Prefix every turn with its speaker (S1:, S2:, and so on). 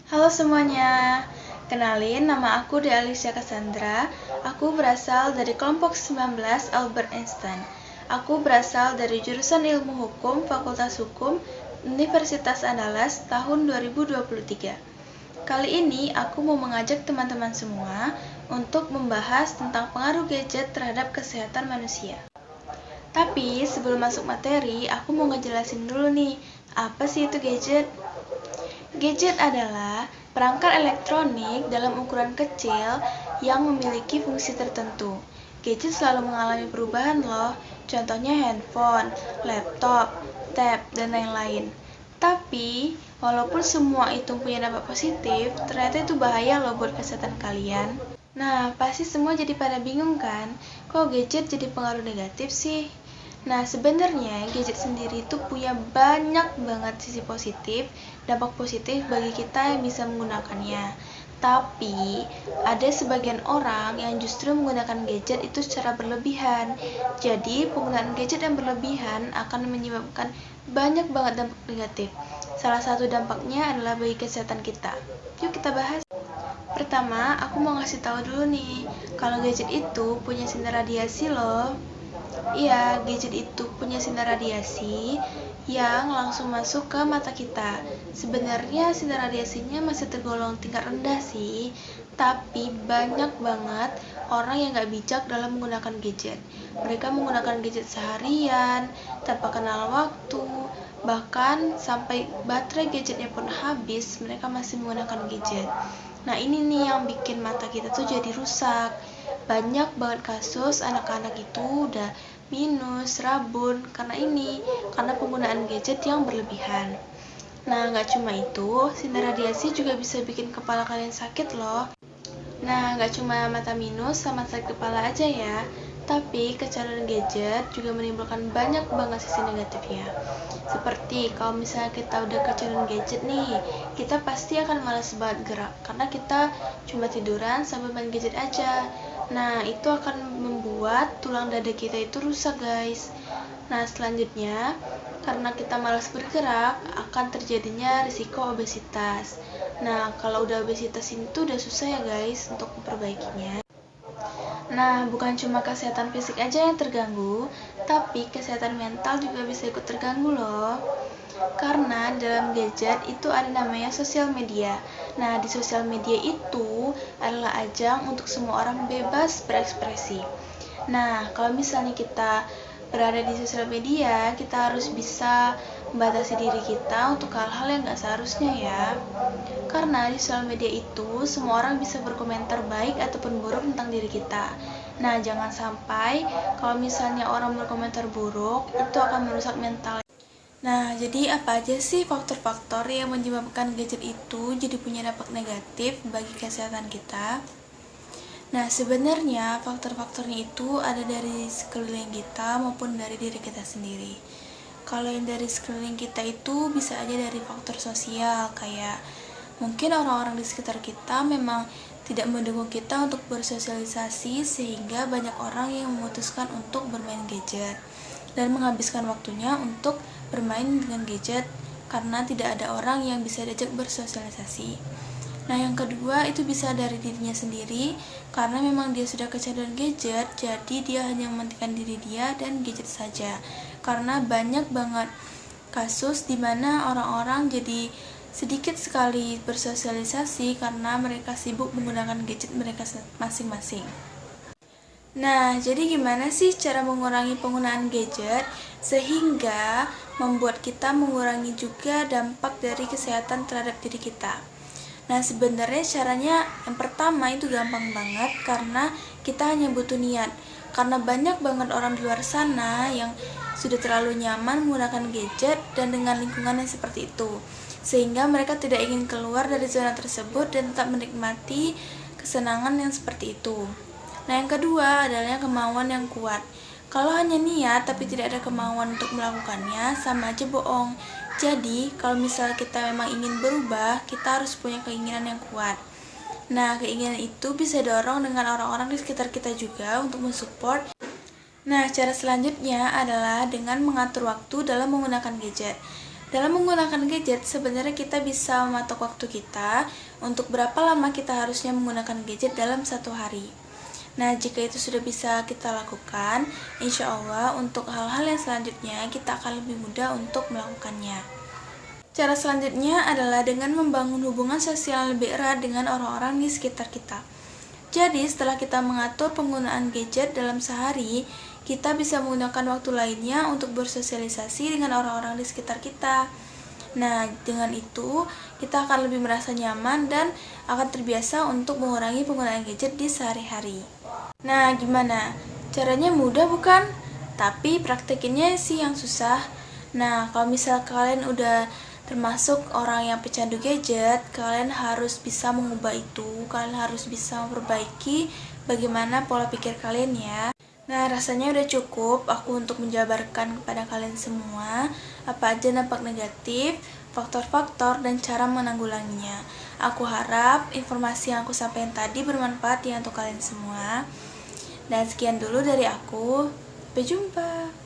S1: Halo semuanya, kenalin nama aku De Alicia Cassandra. Aku berasal dari kelompok 19 Albert Einstein. Aku berasal dari jurusan Ilmu Hukum Fakultas Hukum Universitas Andalas tahun 2023. Kali ini aku mau mengajak teman-teman semua untuk membahas tentang pengaruh gadget terhadap kesehatan manusia. Tapi sebelum masuk materi, aku mau ngejelasin dulu nih, apa sih itu gadget? Gadget adalah perangkat elektronik dalam ukuran kecil yang memiliki fungsi tertentu. Gadget selalu mengalami perubahan loh, contohnya handphone, laptop, tab, dan lain-lain. Tapi, walaupun semua itu punya dampak positif, ternyata itu bahaya loh buat kesehatan kalian. Nah, pasti semua jadi pada bingung kan, kok gadget jadi pengaruh negatif sih? Nah, sebenarnya gadget sendiri itu punya banyak banget sisi positif, dampak positif bagi kita yang bisa menggunakannya. Tapi, ada sebagian orang yang justru menggunakan gadget itu secara berlebihan. Jadi, penggunaan gadget yang berlebihan akan menyebabkan banyak banget dampak negatif. Salah satu dampaknya adalah bagi kesehatan kita. Yuk kita bahas. Pertama, aku mau ngasih tahu dulu nih, kalau gadget itu punya sinar radiasi loh. Iya, gadget itu punya sinar radiasi yang langsung masuk ke mata kita. Sebenarnya sinar radiasinya masih tergolong tingkat rendah sih, tapi banyak banget orang yang gak bijak dalam menggunakan gadget. Mereka menggunakan gadget seharian, tanpa kenal waktu, bahkan sampai baterai gadgetnya pun habis, mereka masih menggunakan gadget. Nah ini nih yang bikin mata kita tuh jadi rusak. Banyak banget kasus anak-anak itu udah minus, rabun, karena penggunaan gadget yang berlebihan. Nah, nggak cuma itu, sinar radiasi juga bisa bikin kepala kalian sakit loh. Nah, nggak cuma mata minus sama sakit kepala aja ya, tapi kecanduan gadget juga menimbulkan banyak banget sisi negatifnya. Seperti kalau misalnya kita udah kecanduan gadget nih, kita pasti akan malas banget gerak, karena kita cuma tiduran sambil main gadget aja. Nah, itu akan membuat tulang dada kita itu rusak guys. Nah, selanjutnya, karena kita malas bergerak, akan terjadinya risiko obesitas. Nah, kalau udah obesitas ini tuh udah susah ya guys untuk memperbaikinya. Nah, bukan cuma kesehatan fisik aja yang terganggu, tapi kesehatan mental juga bisa ikut terganggu loh. Karena dalam gadget itu ada namanya sosial media. Nah, di sosial media itu adalah ajang untuk semua orang bebas berekspresi. Nah, kalau misalnya kita berada di sosial media, kita harus bisa membatasi diri kita untuk hal-hal yang gak seharusnya ya. Karena di sosial media itu, semua orang bisa berkomentar baik ataupun buruk tentang diri kita. Nah, jangan sampai kalau misalnya orang berkomentar buruk, itu akan merusak mental. Nah, jadi apa aja sih faktor-faktor yang menyebabkan gadget itu jadi punya dampak negatif bagi kesehatan kita? Nah, sebenarnya faktor-faktornya itu ada dari sekeliling kita maupun dari diri kita sendiri. Kalau yang dari sekeliling kita itu bisa aja dari faktor sosial, kayak mungkin orang-orang di sekitar kita memang tidak mendukung kita untuk bersosialisasi, sehingga banyak orang yang memutuskan untuk bermain gadget dan menghabiskan waktunya untuk bermain dengan gadget karena tidak ada orang yang bisa diajak bersosialisasi. Nah, yang kedua itu bisa dari dirinya sendiri, karena memang dia sudah kecanduan gadget, jadi dia hanya mementingkan diri dia dan gadget saja. Karena banyak banget kasus di mana orang-orang jadi sedikit sekali bersosialisasi karena mereka sibuk menggunakan gadget mereka masing-masing. Nah, jadi gimana sih cara mengurangi penggunaan gadget sehingga membuat kita mengurangi juga dampak dari kesehatan terhadap diri kita? Nah, sebenarnya caranya yang pertama itu gampang banget, karena kita hanya butuh niat. Karena banyak banget orang di luar sana yang sudah terlalu nyaman menggunakan gadget dan dengan lingkungan yang seperti itu, sehingga mereka tidak ingin keluar dari zona tersebut dan tetap menikmati kesenangan yang seperti itu. Nah, yang kedua adalah kemauan yang kuat. Kalau hanya niat tapi tidak ada kemauan untuk melakukannya, sama aja bohong. Jadi, kalau misalnya kita memang ingin berubah, kita harus punya keinginan yang kuat. Nah, keinginan itu bisa dorong dengan orang-orang di sekitar kita juga untuk mensupport. Nah, cara selanjutnya adalah dengan mengatur waktu dalam menggunakan gadget. Dalam menggunakan gadget, sebenarnya kita bisa mematok waktu kita untuk berapa lama kita harusnya menggunakan gadget dalam satu hari. Nah, jika itu sudah bisa kita lakukan, insya Allah untuk hal-hal yang selanjutnya kita akan lebih mudah untuk melakukannya. Cara selanjutnya adalah dengan membangun hubungan sosial yang lebih erat dengan orang-orang di sekitar kita. Jadi, setelah kita mengatur penggunaan gadget dalam sehari, kita bisa menggunakan waktu lainnya untuk bersosialisasi dengan orang-orang di sekitar kita. Nah, dengan itu, kita akan lebih merasa nyaman dan akan terbiasa untuk mengurangi penggunaan gadget di sehari-hari. Nah, gimana? Caranya mudah bukan? Tapi praktekinnya sih yang susah. Nah, kalau misal kalian udah termasuk orang yang pecandu gadget, kalian harus bisa mengubah itu, kalian harus bisa memperbaiki bagaimana pola pikir kalian ya. Nah, rasanya udah cukup aku untuk menjabarkan kepada kalian semua apa aja dampak negatif, faktor-faktor, dan cara menanggulanginya. Aku harap informasi yang aku sampaikan tadi bermanfaat ya untuk kalian semua. Dan sekian dulu dari aku. Sampai jumpa.